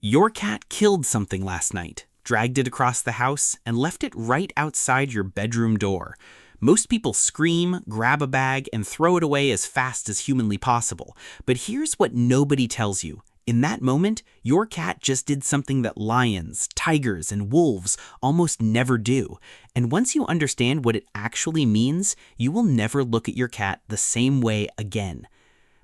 Your cat killed something last night, dragged it across the house, and left it right outside your bedroom door. Most people scream, grab a bag, and throw it away as fast as humanly possible. But here's what nobody tells you. In that moment, your cat just did something that lions, tigers, and wolves almost never do. And once you understand what it actually means, you will never look at your cat the same way again.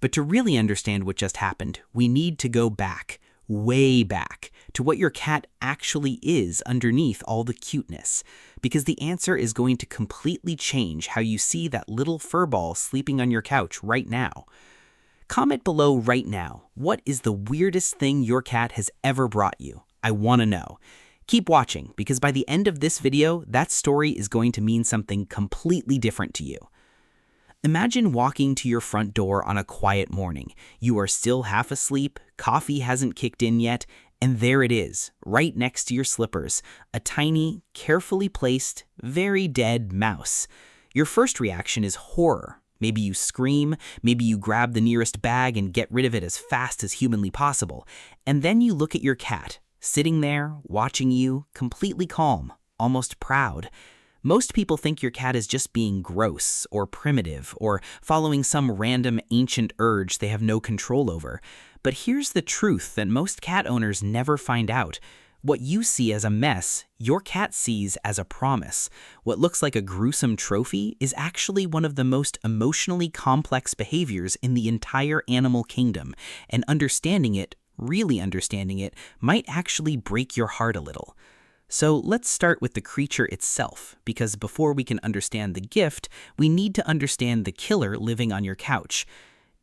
But to really understand what just happened, we need to go back. Way back to what your cat actually is underneath all the cuteness, because the answer is going to completely change how you see that little fur ball sleeping on your couch right now. Comment below right now, what is the weirdest thing your cat has ever brought you? I want to know. Keep watching, because by the end of this video, that story is going to mean something completely different to you. Imagine walking to your front door on a quiet morning. You are still half asleep, coffee hasn't kicked in yet, and there it is, right next to your slippers, a tiny, carefully placed, very dead mouse. Your first reaction is horror. Maybe you scream, maybe you grab the nearest bag and get rid of it as fast as humanly possible. And then you look at your cat, sitting there, watching you, completely calm, almost proud. Most people think your cat is just being gross or primitive or following some random ancient urge they have no control over. But here's the truth that most cat owners never find out. What you see as a mess, your cat sees as a promise. What looks like a gruesome trophy is actually one of the most emotionally complex behaviors in the entire animal kingdom, and understanding it, really understanding it, might actually break your heart a little. So let's start with the creature itself, because before we can understand the gift, we need to understand the killer living on your couch.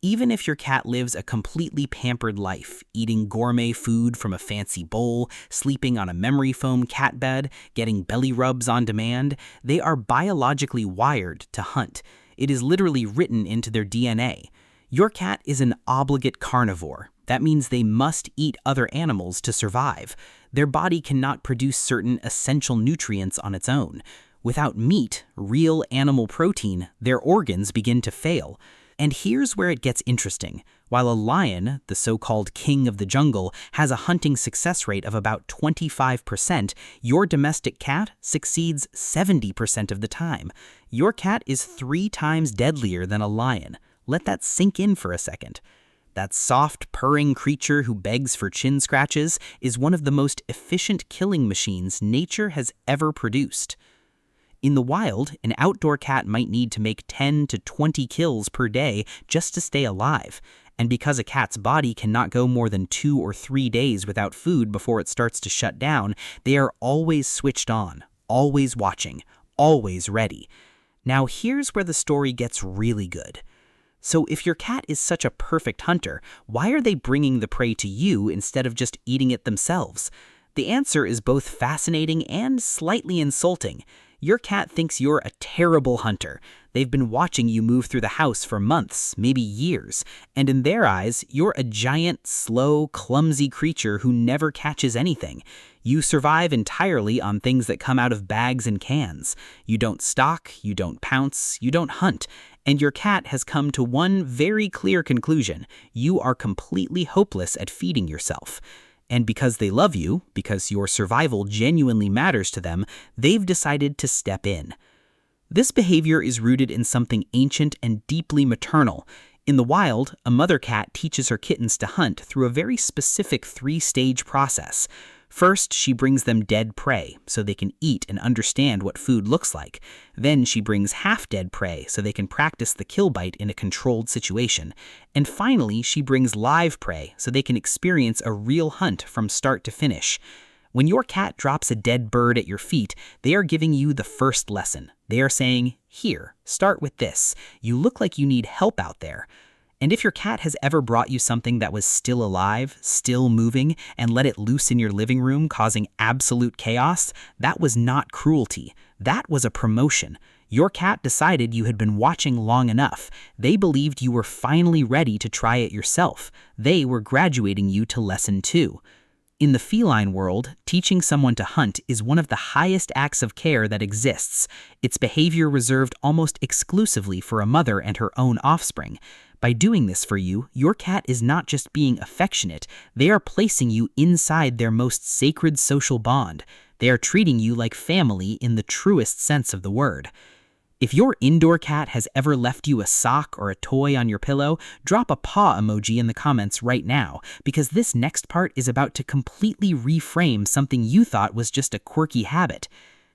Even if your cat lives a completely pampered life, eating gourmet food from a fancy bowl, sleeping on a memory foam cat bed, getting belly rubs on demand, they are biologically wired to hunt. It is literally written into their DNA. Your cat is an obligate carnivore. That means they must eat other animals to survive. Their body cannot produce certain essential nutrients on its own. Without meat, real animal protein, their organs begin to fail. And here's where it gets interesting. While a lion, the so-called king of the jungle, has a hunting success rate of about 25%, your domestic cat succeeds 70% of the time. Your cat is 3 times deadlier than a lion. Let that sink in for a second. That soft, purring creature who begs for chin scratches is one of the most efficient killing machines nature has ever produced. In the wild, an outdoor cat might need to make 10 to 20 kills per day just to stay alive. And because a cat's body cannot go more than 2 or 3 days without food before it starts to shut down, they are always switched on, always watching, always ready. Now here's where the story gets really good. So if your cat is such a perfect hunter, why are they bringing the prey to you instead of just eating it themselves? The answer is both fascinating and slightly insulting. Your cat thinks you're a terrible hunter. They've been watching you move through the house for months, maybe years, and in their eyes, you're a giant, slow, clumsy creature who never catches anything. You survive entirely on things that come out of bags and cans. You don't stalk, you don't pounce, you don't hunt, and your cat has come to one very clear conclusion: you are completely hopeless at feeding yourself. And because they love you, because your survival genuinely matters to them, they've decided to step in. This behavior is rooted in something ancient and deeply maternal. In the wild, a mother cat teaches her kittens to hunt through a very specific 3-stage process. First, she brings them dead prey, so they can eat and understand what food looks like. Then she brings half-dead prey, so they can practice the kill bite in a controlled situation. And finally, she brings live prey, so they can experience a real hunt from start to finish. When your cat drops a dead bird at your feet, they are giving you the first lesson. They are saying, "Here, start with this. You look like you need help out there." And if your cat has ever brought you something that was still alive, still moving, and let it loose in your living room, causing absolute chaos, that was not cruelty. That was a promotion. Your cat decided you had been watching long enough. They believed you were finally ready to try it yourself. They were graduating you to lesson 2. In the feline world, teaching someone to hunt is one of the highest acts of care that exists, its behavior reserved almost exclusively for a mother and her own offspring. By doing this for you, your cat is not just being affectionate, they are placing you inside their most sacred social bond. They are treating you like family in the truest sense of the word. If your indoor cat has ever left you a sock or a toy on your pillow, drop a paw emoji in the comments right now, because this next part is about to completely reframe something you thought was just a quirky habit.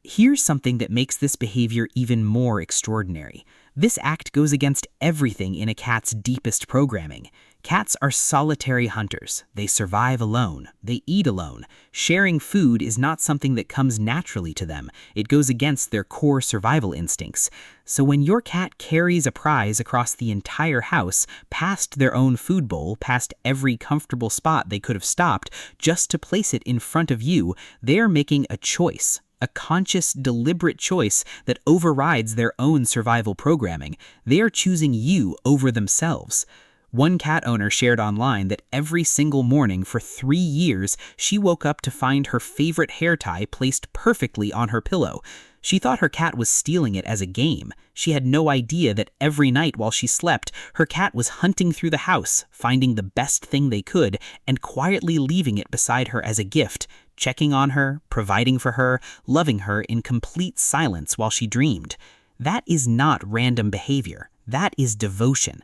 Here's something that makes this behavior even more extraordinary. This act goes against everything in a cat's deepest programming. Cats are solitary hunters. They survive alone. They eat alone. Sharing food is not something that comes naturally to them. It goes against their core survival instincts. So when your cat carries a prize across the entire house, past their own food bowl, past every comfortable spot they could have stopped, just to place it in front of you, they're making a choice. A conscious, deliberate choice that overrides their own survival programming. They are choosing you over themselves. One cat owner shared online that every single morning for 3 years, she woke up to find her favorite hair tie placed perfectly on her pillow. She thought her cat was stealing it as a game. She had no idea that every night while she slept, her cat was hunting through the house, finding the best thing they could, and quietly leaving it beside her as a gift, checking on her, providing for her, loving her in complete silence while she dreamed. That is not random behavior. That is devotion.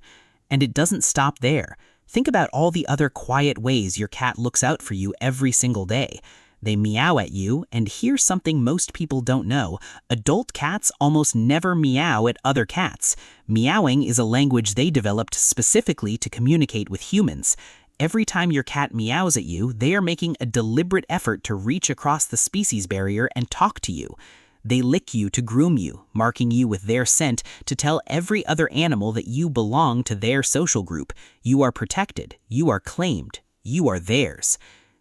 And it doesn't stop there. Think about all the other quiet ways your cat looks out for you every single day. They meow at you, and here's something most people don't know. Adult cats almost never meow at other cats. Meowing is a language they developed specifically to communicate with humans. Every time your cat meows at you, they are making a deliberate effort to reach across the species barrier and talk to you. They lick you to groom you, marking you with their scent to tell every other animal that you belong to their social group. You are protected. You are claimed. You are theirs.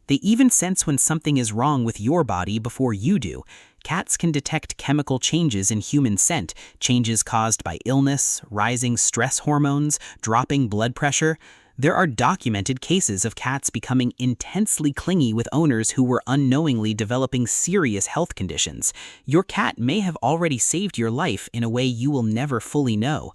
They even sense when something is wrong with your body before you do. Cats can detect chemical changes in human scent, changes caused by illness, rising stress hormones, dropping blood pressure. There are documented cases of cats becoming intensely clingy with owners who were unknowingly developing serious health conditions. Your cat may have already saved your life in a way you will never fully know.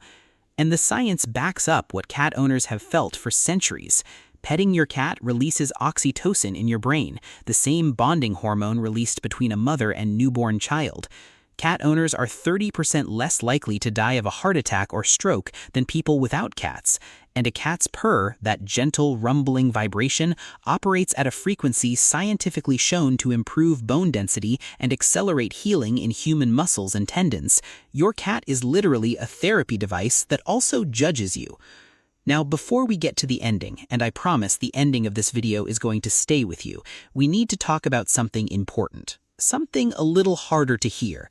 And the science backs up what cat owners have felt for centuries. Petting your cat releases oxytocin in your brain, the same bonding hormone released between a mother and newborn child. Cat owners are 30% less likely to die of a heart attack or stroke than people without cats. And a cat's purr, that gentle, rumbling vibration, operates at a frequency scientifically shown to improve bone density and accelerate healing in human muscles and tendons. Your cat is literally a therapy device that also judges you. Now, before we get to the ending, and I promise the ending of this video is going to stay with you, we need to talk about something important. Something a little harder to hear.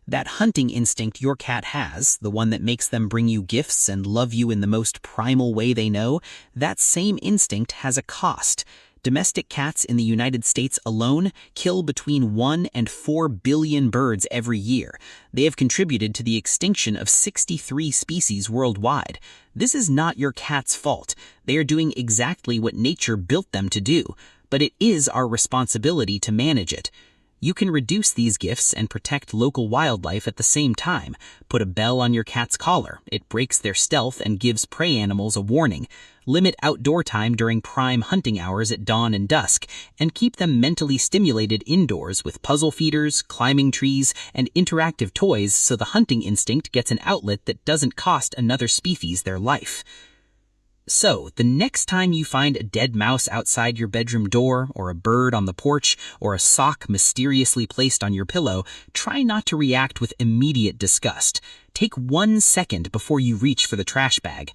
That hunting instinct your cat has, the one that makes them bring you gifts and love you in the most primal way they know, that same instinct has a cost. Domestic cats in the United States alone kill between 1 and 4 billion birds every year. They have contributed to the extinction of 63 species worldwide. This is not your cat's fault. They are doing exactly what nature built them to do, but it is our responsibility to manage it. You can reduce these gifts and protect local wildlife at the same time. Put a bell on your cat's collar. It breaks their stealth and gives prey animals a warning. Limit outdoor time during prime hunting hours at dawn and dusk, and keep them mentally stimulated indoors with puzzle feeders, climbing trees, and interactive toys so the hunting instinct gets an outlet that doesn't cost another species their life. So, the next time you find a dead mouse outside your bedroom door, or a bird on the porch, or a sock mysteriously placed on your pillow, try not to react with immediate disgust. Take 1 second before you reach for the trash bag.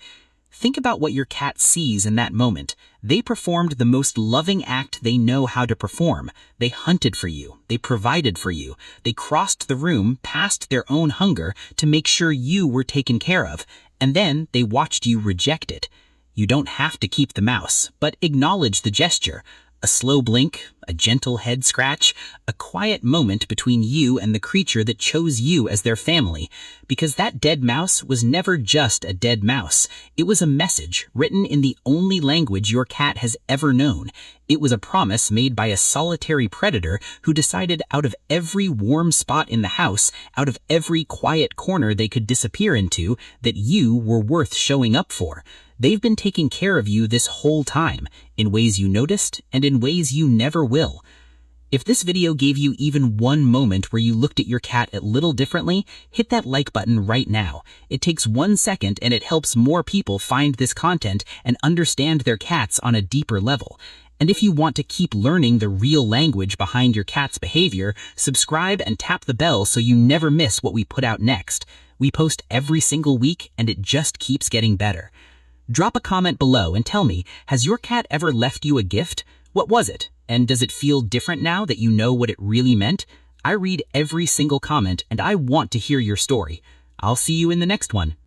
Think about what your cat sees in that moment. They performed the most loving act they know how to perform. They hunted for you. They provided for you. They crossed the room past their own hunger to make sure you were taken care of. And then they watched you reject it. You don't have to keep the mouse, but acknowledge the gesture. A slow blink, a gentle head scratch, a quiet moment between you and the creature that chose you as their family. Because that dead mouse was never just a dead mouse. It was a message written in the only language your cat has ever known. It was a promise made by a solitary predator who decided out of every warm spot in the house, out of every quiet corner they could disappear into, that you were worth showing up for. They've been taking care of you this whole time, in ways you noticed and in ways you never will. If this video gave you even one moment where you looked at your cat a little differently, hit that like button right now. It takes 1 second and it helps more people find this content and understand their cats on a deeper level. And if you want to keep learning the real language behind your cat's behavior, subscribe and tap the bell so you never miss what we put out next. We post every single week and it just keeps getting better. Drop a comment below and tell me, has your cat ever left you a gift? What was it? And does it feel different now that you know what it really meant? I read every single comment and I want to hear your story. I'll see you in the next one.